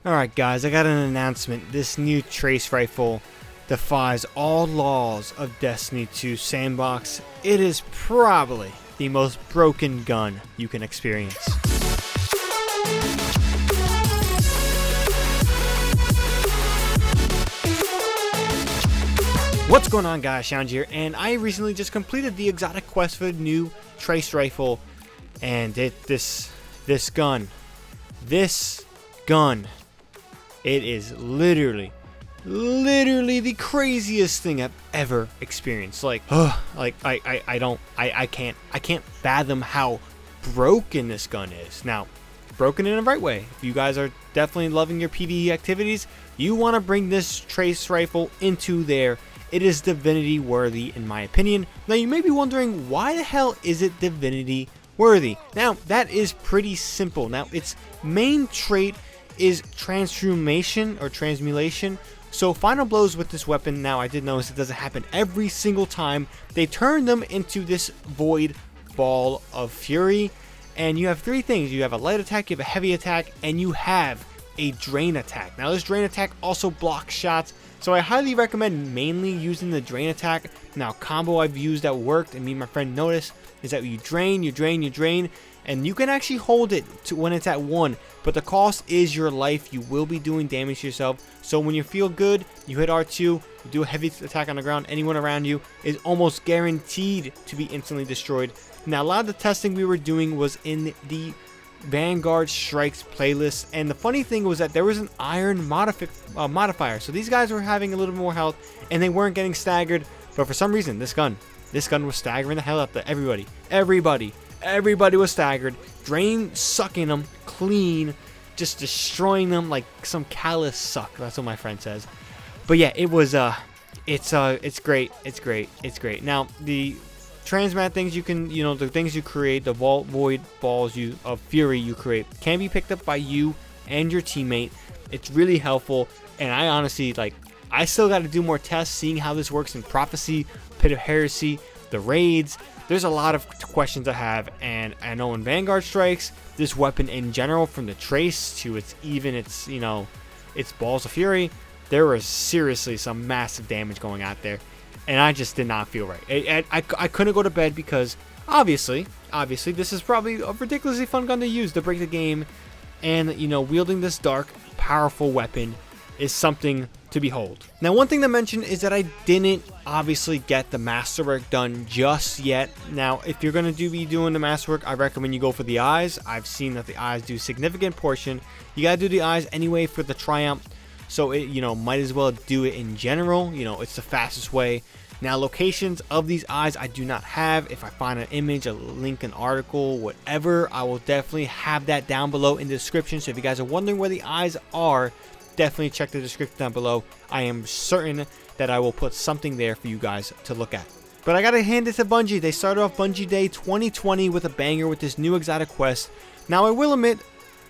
Alright guys, I got an announcement. This new trace rifle defies all laws of Destiny 2 Sandbox. It is probably the most broken gun you can experience. What's going on guys, ShadowNinja here, and I recently just completed the exotic quest for the new trace rifle, and this gun, it is literally the craziest thing I've ever experienced. I can't fathom how broken this gun is. Now, broken in the right way. If you guys are definitely loving your PvE activities, you want to bring this trace rifle into there. It is divinity worthy in my opinion. Now you may be wondering, why the hell is it divinity worthy? Now that is pretty simple. Now its main trait is transformation or transmulation. So final blows with this weapon, now I did notice it doesn't happen every single time. They turn them into this void ball of fury, and you have three things. You have a light attack, you have a heavy attack, and you have a drain attack. Now this drain attack also blocks shots, so I highly recommend mainly using the drain attack. Now combo I've used that worked and me and my friend noticed is that you drain, and you can actually hold it to when it's at 1, but the cost is your life. You will be doing damage to yourself. So when you feel good, you hit R2, you do a heavy attack on the ground, anyone around you is almost guaranteed to be instantly destroyed. Now a lot of the testing we were doing was in the Vanguard Strikes playlist, and the funny thing was that there was an iron modifier, so these guys were having a little more health and they weren't getting staggered, but for some reason this gun was staggering the hell out of everybody was staggered. Drain sucking them clean, just destroying them like some callous suck. That's what my friend says. But yeah, it was it's great. Now the transmat things you can, the things you create, the void balls of fury you create, can be picked up by you and your teammate. It's really helpful, and I honestly, I still got to do more tests seeing how this works in Prophecy, Pit of Heresy, the raids. There's a lot of questions I have, and I know in Vanguard Strikes, this weapon in general, from the trace to its balls of fury, there was seriously some massive damage going out there. And I just did not feel right. I couldn't go to bed because obviously this is probably a ridiculously fun gun to use to break the game, and wielding this dark, powerful weapon is something to behold. Now one thing to mention is that I didn't obviously get the masterwork done just yet. Now if you're going to be doing the masterwork, I recommend you go for the eyes. I've seen that the eyes do significant portion. You gotta do the eyes anyway for the triumph. So it, might as well do it in general. It's the fastest way. Now locations of these eyes I do not have. If I find an image, a link, an article, whatever, I will definitely have that down below in the description. So if you guys are wondering where the eyes are, definitely check the description down below. I am certain that I will put something there for you guys to look at. But I gotta hand it to Bungie. They started off Bungie Day 2020 with a banger with this new exotic quest. Now I will admit,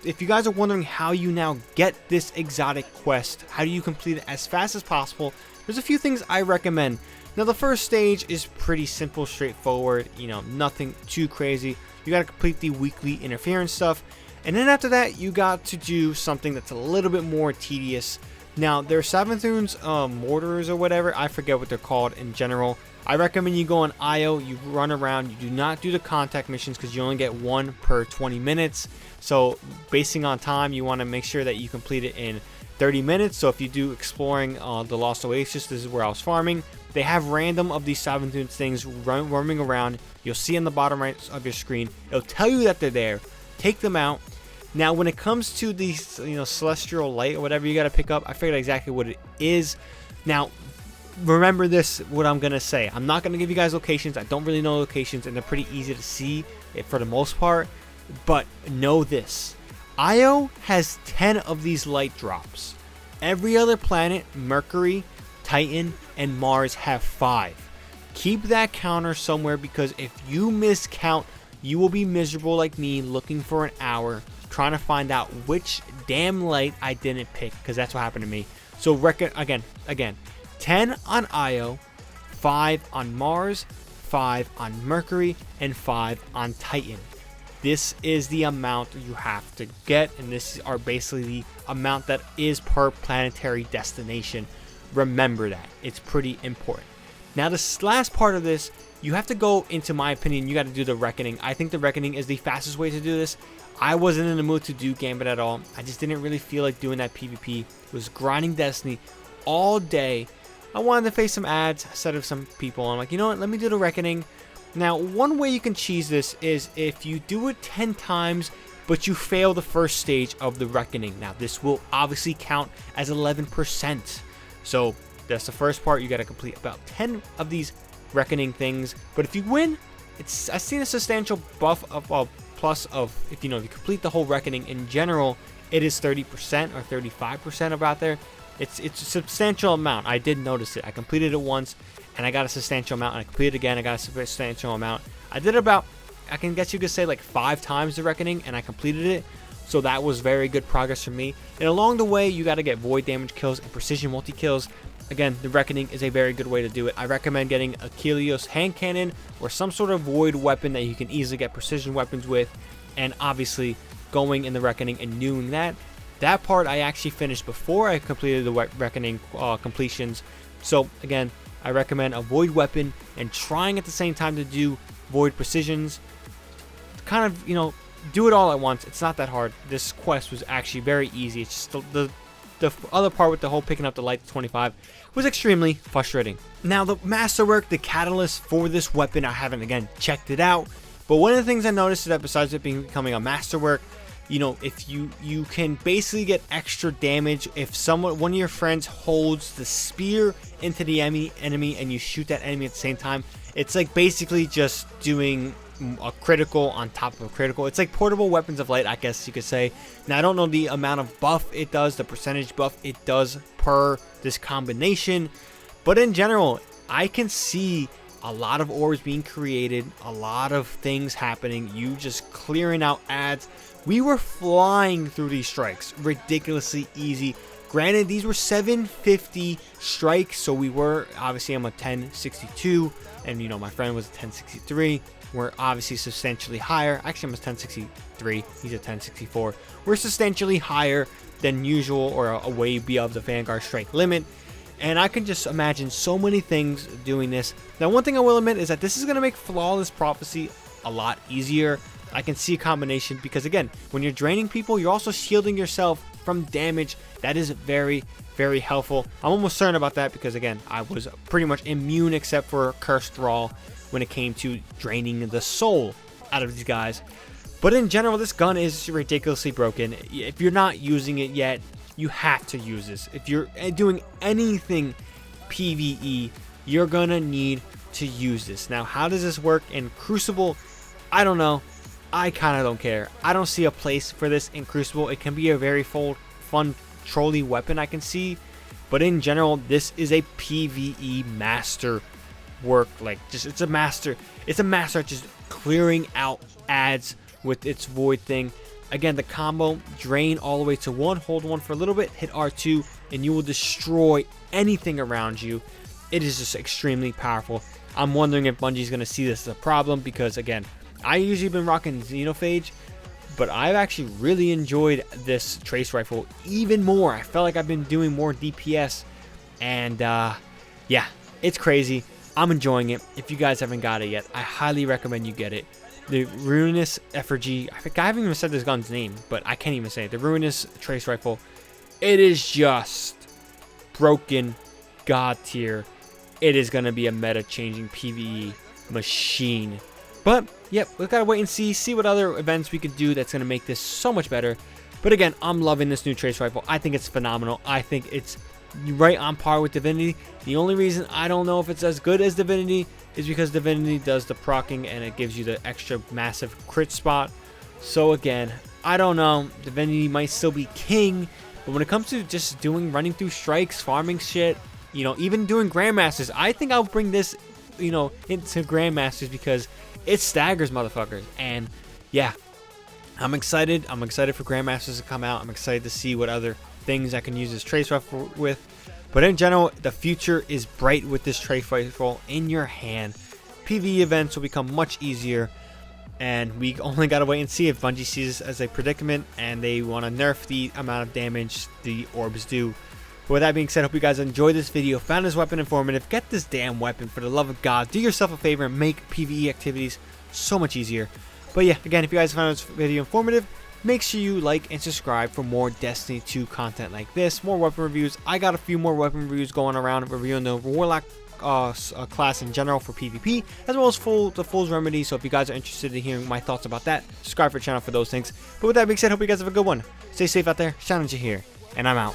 if you guys are wondering how you now get this exotic quest, how do you complete it as fast as possible, there's a few things I recommend. Now the first stage is pretty simple, straightforward, nothing too crazy. You got to complete the weekly interference stuff, and then after that you got to do something that's a little bit more tedious. Now there's Savathun's mortars or whatever, I forget what they're called in general. I recommend you go on IO, you run around, you do not do the contact missions because you only get 1 per 20 minutes. So basing on time, you want to make sure that you complete it in 30 minutes. So if you do exploring the Lost Oasis, this is where I was farming. They have random of these Savathun things roaming around. You'll see in the bottom right of your screen. It'll tell you that they're there. Take them out. Now when it comes to these celestial light or whatever you got to pick up, I figured exactly what it is. Now remember this, what I'm gonna say. I'm not gonna give you guys locations. I don't really know locations, and they're pretty easy to see for the most part. But know this, Io has 10 of these light drops. Every other planet, Mercury, Titan, and Mars have 5. Keep that counter somewhere, because if you miscount, you will be miserable like me looking for an hour trying to find out which damn light I didn't pick, because that's what happened to me. So again, 10 on Io, 5 on Mars, 5 on Mercury, and 5 on Titan. this is the amount you have to get, and this are basically the amount that is per planetary destination. Remember that. It's pretty important. Now, this last part of this, you have to go into, my opinion, you got to do the Reckoning. I think the Reckoning is the fastest way to do this. I wasn't in the mood to do Gambit at all. I just didn't really feel like doing that PvP. It was grinding Destiny all day. I wanted to face some ads instead of some people. I'm like, you know what? Let me do the Reckoning. Now, one way you can cheese this is if you do it 10 times, but you fail the first stage of the Reckoning. Now, this will obviously count as 11%. So, that's the first part. You got to complete about 10 of these Reckoning things. But if you win, I've seen a substantial buff of plus of, if you complete the whole Reckoning in general, it is 30% or 35% about there. It's a substantial amount. I did notice it. I completed it once, and I got a substantial amount, and I completed it again, I got a substantial amount. I did about, I guess you could say, like 5 times the Reckoning, and I completed it. So that was very good progress for me. And along the way, you got to get void damage kills and precision multi-kills. Again, the Reckoning is a very good way to do it. I recommend getting a Kelios hand cannon or some sort of void weapon that you can easily get precision weapons with. And obviously, going in the Reckoning and doing that. That part I actually finished before I completed the Reckoning completions. So again, I recommend a void weapon and trying at the same time to do void precisions. Kind of, do it all at once. It's not that hard. This quest was actually very easy. It's just the other part with the whole picking up the light 25 was extremely frustrating. Now, the masterwork, the catalyst for this weapon, I haven't again checked it out. But one of the things I noticed is that besides it becoming a masterwork, if you can basically get extra damage if one of your friends holds the spear into the enemy and you shoot that enemy at the same time. It's like basically just doing a critical on top of a critical. It's like portable weapons of light, I guess you could say. Now, I don't know the amount of buff it does, the percentage buff it does per this combination, but in general, I can see a lot of orbs being created, a lot of things happening, you just clearing out ads. We were flying through these strikes, ridiculously easy. Granted, these were 750 strikes, so we were, obviously I'm a 1062, and my friend was a 1063. We're obviously substantially higher. Actually, I'm a 1063, he's a 1064. We're substantially higher than usual, or a way above the Vanguard strike limit. And I can just imagine so many things doing this. Now, one thing I will admit is that this is going to make Flawless Prophecy a lot easier. I can see a combination because, again, when you're draining people, you're also shielding yourself from damage. That is very, very helpful. I'm almost certain about that because, again, I was pretty much immune except for Cursed Thrall when it came to draining the soul out of these guys. But in general, this gun is ridiculously broken. If you're not using it yet, you have to use this. If you're doing anything PvE, you're gonna need to use this. Now, how does this work in Crucible? I don't know. I kind of don't care. I don't see a place for this in Crucible. It can be a very fun trolley weapon, I can see, but in general, this is a PvE master work. Like, just it's a master at just clearing out ads with its void thing. Again, the combo, drain all the way to 1, hold 1 for a little bit, hit R2, and you will destroy anything around you. It is just extremely powerful. I'm wondering if Bungie's going to see this as a problem because, again, I usually been rocking Xenophage, but I've actually really enjoyed this trace rifle even more. I felt like I've been doing more DPS, and yeah, it's crazy. I'm enjoying it. If you guys haven't got it yet, I highly recommend you get it. The Ruinous Effigy, I haven't even said this gun's name, but I can't even say it. The Ruinous Trace Rifle, it is just broken god tier. It is going to be a meta-changing PvE machine. But, yep, we've got to wait and see what other events we could do that's going to make this so much better. But again, I'm loving this new Trace Rifle. I think it's phenomenal. I think it's right on par with Divinity. The only reason I don't know if it's as good as Divinity is because Divinity does the proccing and it gives you the extra massive crit spot. So again, I don't know. Divinity might still be king, but when it comes to just running through strikes, farming shit, even doing Grandmasters, I think I'll bring this, into Grandmasters because it staggers motherfuckers. And yeah, I'm excited. I'm excited for Grandmasters to come out. I'm excited to see what other things I can use this Trace Rifle with. But in general, the future is bright with this Trace Rifle in your hand. PvE events will become much easier. And we only gotta wait and see if Bungie sees this as a predicament and they want to nerf the amount of damage the orbs do. But with that being said, hope you guys enjoyed this video, found this weapon informative. Get this damn weapon, for the love of God. Do yourself a favor and make PvE activities so much easier. But yeah, again, if you guys found this video informative, make sure you like and subscribe for more Destiny 2 content like this, more weapon reviews. I got a few more weapon reviews going around, reviewing the Warlock class in general for PvP, as well as the Fool's Remedy. So if you guys are interested in hearing my thoughts about that, subscribe for the channel for those things. But with that being said, hope you guys have a good one. Stay safe out there. ShadowNinja here, and I'm out.